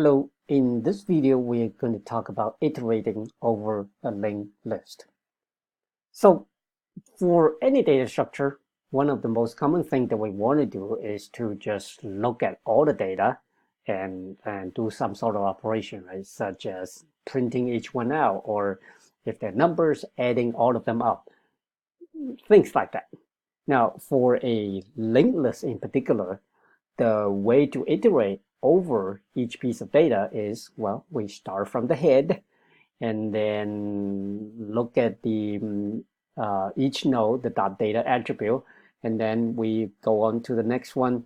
Hello, in this video we're going to talk about iterating over a linked list. So for any data structure, one of the most common things that we want to do is to just look at all the data and do some sort of operation, right? Such as printing each one out, or if they're numbers, adding all of them up, things like that. Now, for a linked list in particular, the way to iterate over each piece of data is, well, we start from the head and then look at the each node, the dot data attribute, and then we go on to the next one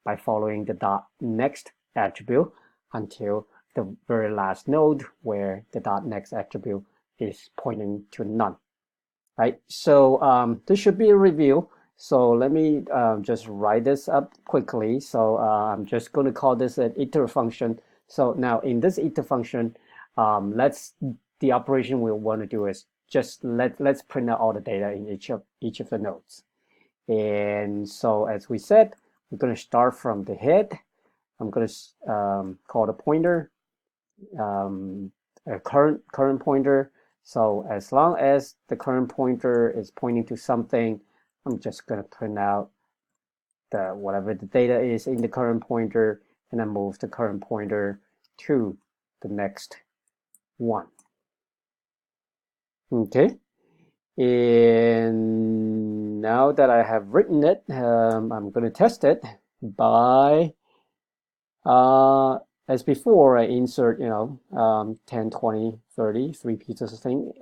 by following the dot next attribute until the very last node where the dot next attribute is pointing to none. Right, so this should be a review. So let me just write this up quickly. So I'm just going to call this an iter function. So now in this iter function, the operation we want to do is just let's print out all the data in each of the nodes. And so as we said, we're going to start from the head. I'm going to call the pointer a current pointer. So as long as the current pointer is pointing to something, I'm just going to print out whatever the data is in the current pointer, and then move the current pointer to the next one. Okay, and now that I have written it, I'm going to test it by as before, I insert, 10, 20, 30, 3 pieces of thing,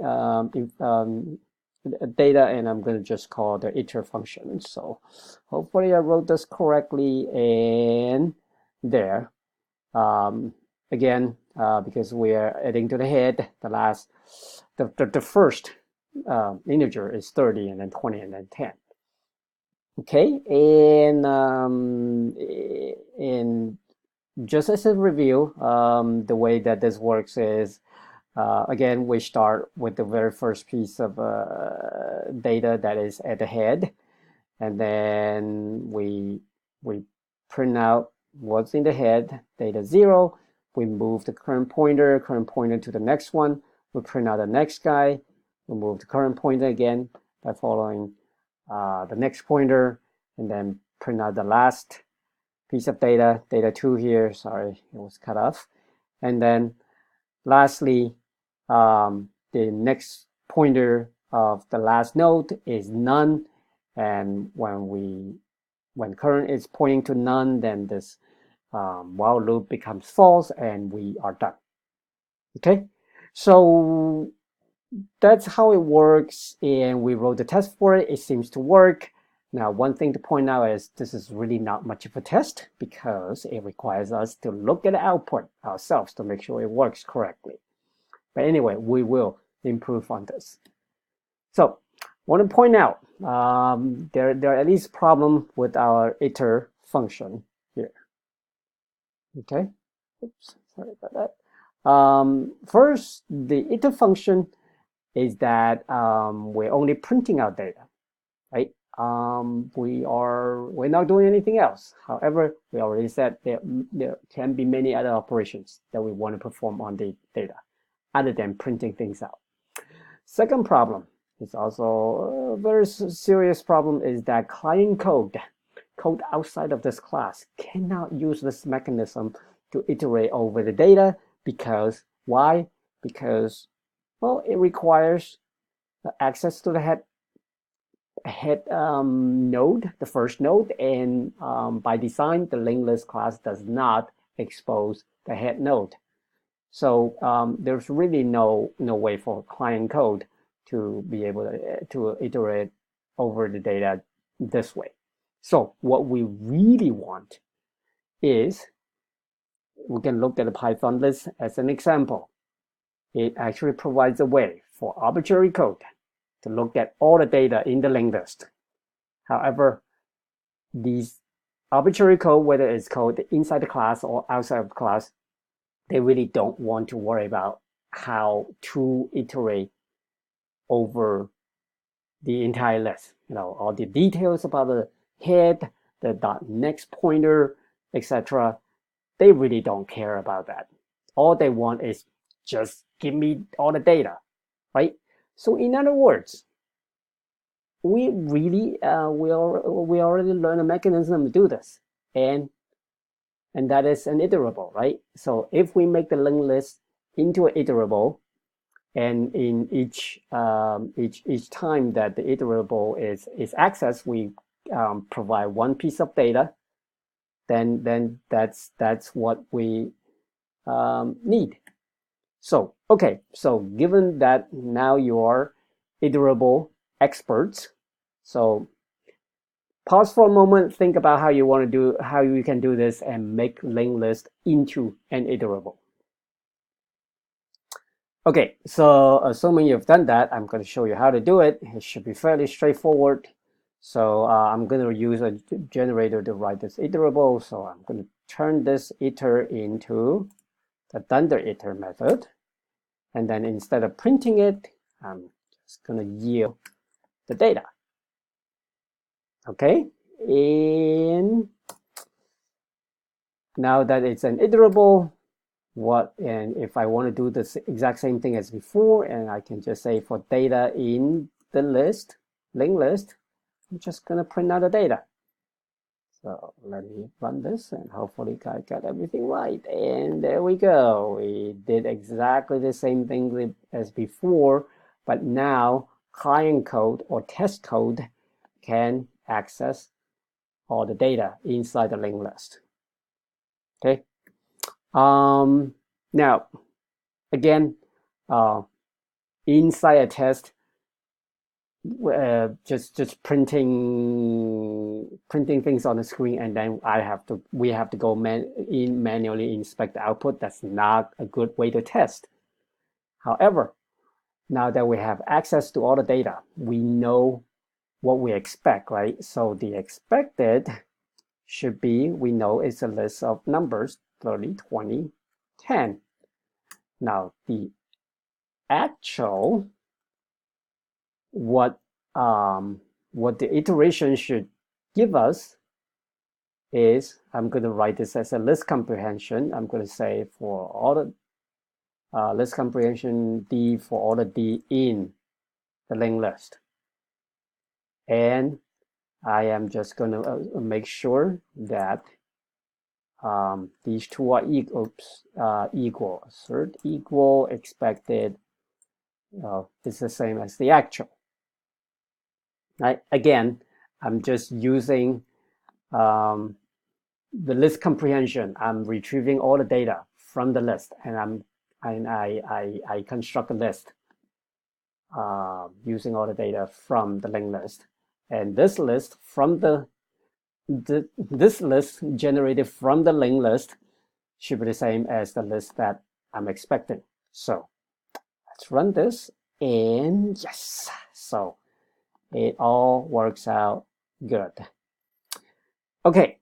data, and I'm going to just call the iter function. So hopefully I wrote this correctly, and there. Again, because we are adding to the head, the first integer is 30, and then 20, and then 10. Okay, and just as a review, the way that this works is, again, we start with the very first piece of data that is at the head, and then we print out what's in the head, data 0. We move the current pointer to the next one. We print out the next guy. We move the current pointer again by following the next pointer, and then print out the last piece of data 2 here. Sorry, it was cut off. And then lastly, the next pointer of the last node is none. And when current is pointing to none, then this while loop becomes false, and we are done. Okay, so that's how it works, and we wrote the test for it. It seems to work. Now, one thing to point out is this is really not much of a test, because it requires us to look at the output ourselves to make sure it works correctly. But anyway, we will improve on this. So I want to point out there are at least problems with our iter function here. Okay, oops, sorry about that. First, the iter function is that we're only printing out data, right? We're not doing anything else. However, we already said there can be many other operations that we want to perform on the data other than printing things out. Second problem is also a very serious problem, is that client code outside of this class cannot use this mechanism to iterate over the data. Because why? Because, well, it requires access to the head node, the first node, and by design, the linked list class does not expose the head node. So there's really no way for client code to be able to iterate over the data this way. So what we really want is, we can look at the Python list as an example. It actually provides a way for arbitrary code to look at all the data in the linked list. However, these arbitrary code, whether it's code inside the class or outside of the class, they really don't want to worry about how to iterate over the entire list. All the details about the head, the dot next pointer, etc. they really don't care about that. All they want is just give me all the data, right? So in other words, we really we already learned a mechanism to do this, and that is an iterable, right? So if we make the linked list into an iterable, and in each time that the iterable is accessed, we provide one piece of data, then that's what we need. So okay, so given that now you are iterable experts, so pause for a moment, think about how you want to do, how you can do this and make linked list into an iterable. Okay, so assuming you've done that, I'm going to show you how to do it. It should be fairly straightforward. So I'm going to use a generator to write this iterable. So I'm going to turn this iter into the dunder iter method. And then instead of printing it, I'm just going to yield the data. Okay, and now that it's an iterable, and if I want to do the exact same thing as before, and I can just say for data in the list, linked list, I'm just going to print out the data. So let me run this, and hopefully I got everything right. And there we go. We did exactly the same thing as before, but now client code or test code can access all the data inside the linked list. Okay. Now, again, inside a test, just printing things on the screen, and then we have to go manually inspect the output. That's not a good way to test. However, now that we have access to all the data, we know what we expect, right? So the expected should be, we know it's a list of numbers 30, 20, 10. Now the actual, what the iteration should give us is, I'm going to write this as a list comprehension. I'm going to say for all the list comprehension D for all the D in the linked list. And I am just going to make sure that these two are equal. Assert equal expected is the same as the actual. Right? Again, I'm just using the list comprehension. I'm retrieving all the data from the list, and I construct a list using all the data from the linked list. And this list from this list generated from the linked list should be the same as the list that I'm expecting. So let's run this, and yes, so it all works out good. Okay.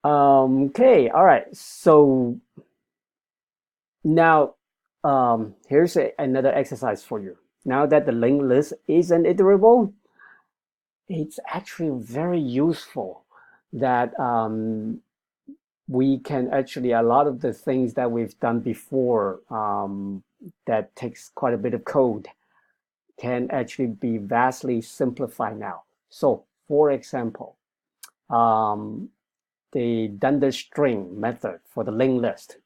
Okay, all right. So now here's another exercise for you. Now that the linked list is an iterable, it's actually very useful that we can actually, a lot of the things that we've done before that takes quite a bit of code can actually be vastly simplified now. So for example, the dunder string method for the linked list.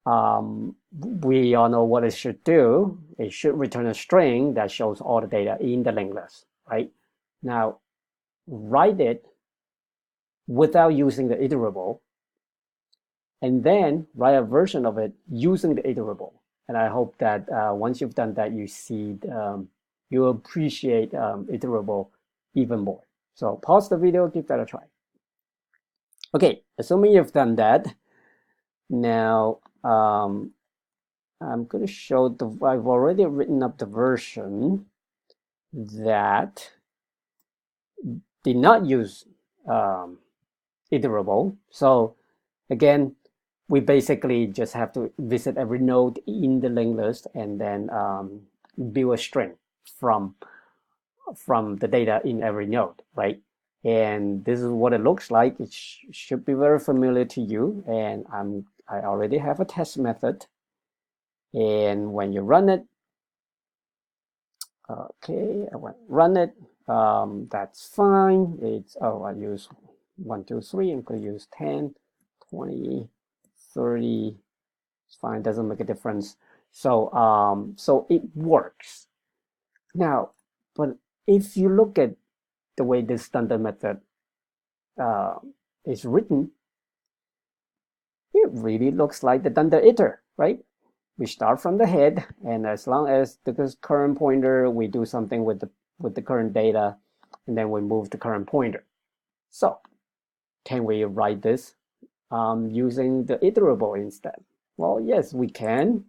We all know what it should do. It should return a string that shows all the data in the linked list, right? Now, write it without using the iterable, and then write a version of it using the iterable. And I hope that once you've done that, you see you appreciate iterable even more. So pause the video, give that a try. Okay, assuming you've done that, now I'm going to show I've already written up the version that did not use iterable. So again, we basically just have to visit every node in the linked list and then build a string from the data in every node, right? And this is what it looks like. It should be very familiar to you. And I already have a test method. And when you run it, okay, I went run it. That's fine. I use 1, 2, 3. I'm going to use 10, 20, 30. It's fine. Doesn't make a difference. So it works. Now, but if you look at the way this standard method is written, it really looks like the dunder iter, right? We start from the head, and as long as the current pointer, we do something with the current data, and then we move the current pointer. So can we write this using the iterable instead? Well, yes, we can,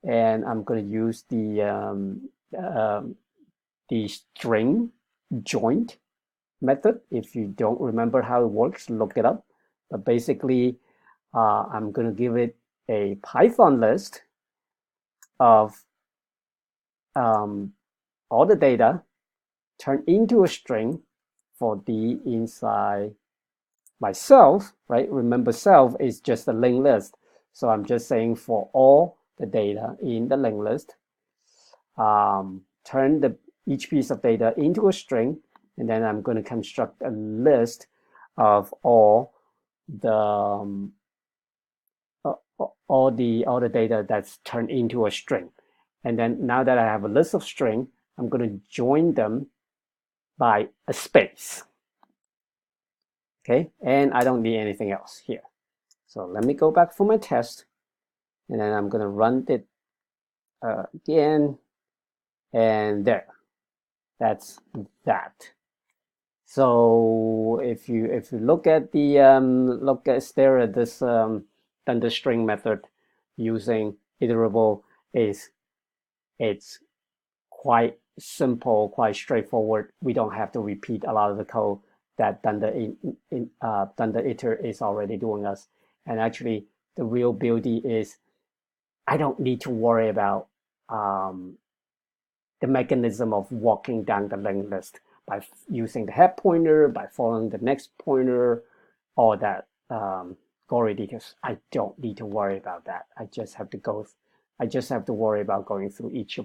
and I'm going to use the string join method. If you don't remember how it works, look it up. But basically, I'm going to give it a Python list of all the data turned into a string for the inside myself, right? Remember, self is just a linked list. So I'm just saying for all the data in the linked list, turn each piece of data into a string, and then I'm going to construct a list of all the data that's turned into a string. And then now that I have a list of string, I'm going to join them by a space. Okay, and I don't need anything else here. So let me go back for my test, and then I'm going to run it again, and there. That's that. So if you look at stare at this dunder string method using iterable, it's quite simple, quite straightforward. We don't have to repeat a lot of the code that dunder iter is already doing us. And actually, the real beauty is I don't need to worry about the mechanism of walking down the linked list by using the head pointer, by following the next pointer, all that gory details. I don't need to worry about that. I just have to worry about going through each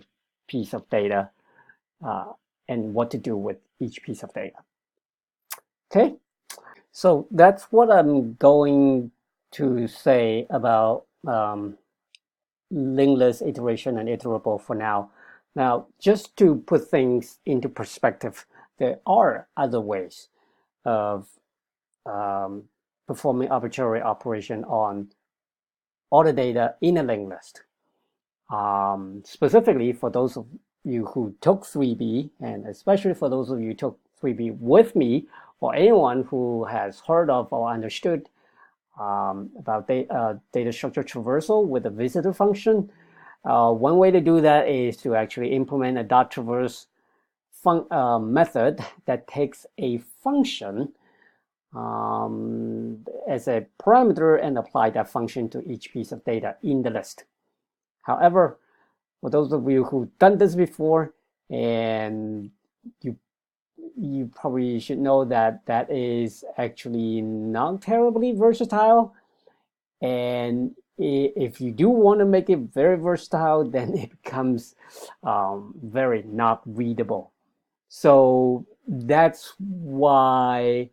piece of data and what to do with each piece of data. Okay, so that's what I'm going to say about linked list iteration and iterable for now. Now, just to put things into perspective, there are other ways of performing arbitrary operation on all the data in a linked list. Specifically for those of you who took 3B, and especially for those of you who took 3B with me, or anyone who has heard of or understood about data structure traversal with a visitor function. One way to do that is to actually implement a dot traverse method that takes a function as a parameter and apply that function to each piece of data in the list. However, for those of you who've done this before, and you probably should know that that is actually not terribly versatile. And if you do want to make it very versatile, then it becomes very not readable. So that's why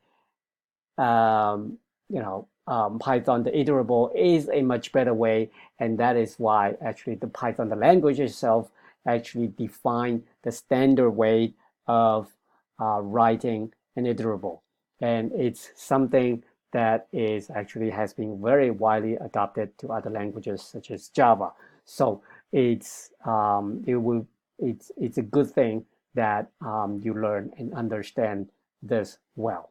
Python, the iterable, is a much better way, and that is why actually the Python, the language itself, actually define the standard way of writing an iterable, and it's something that is actually has been very widely adopted to other languages such as Java. So it's a good thing that you learn and understand this well.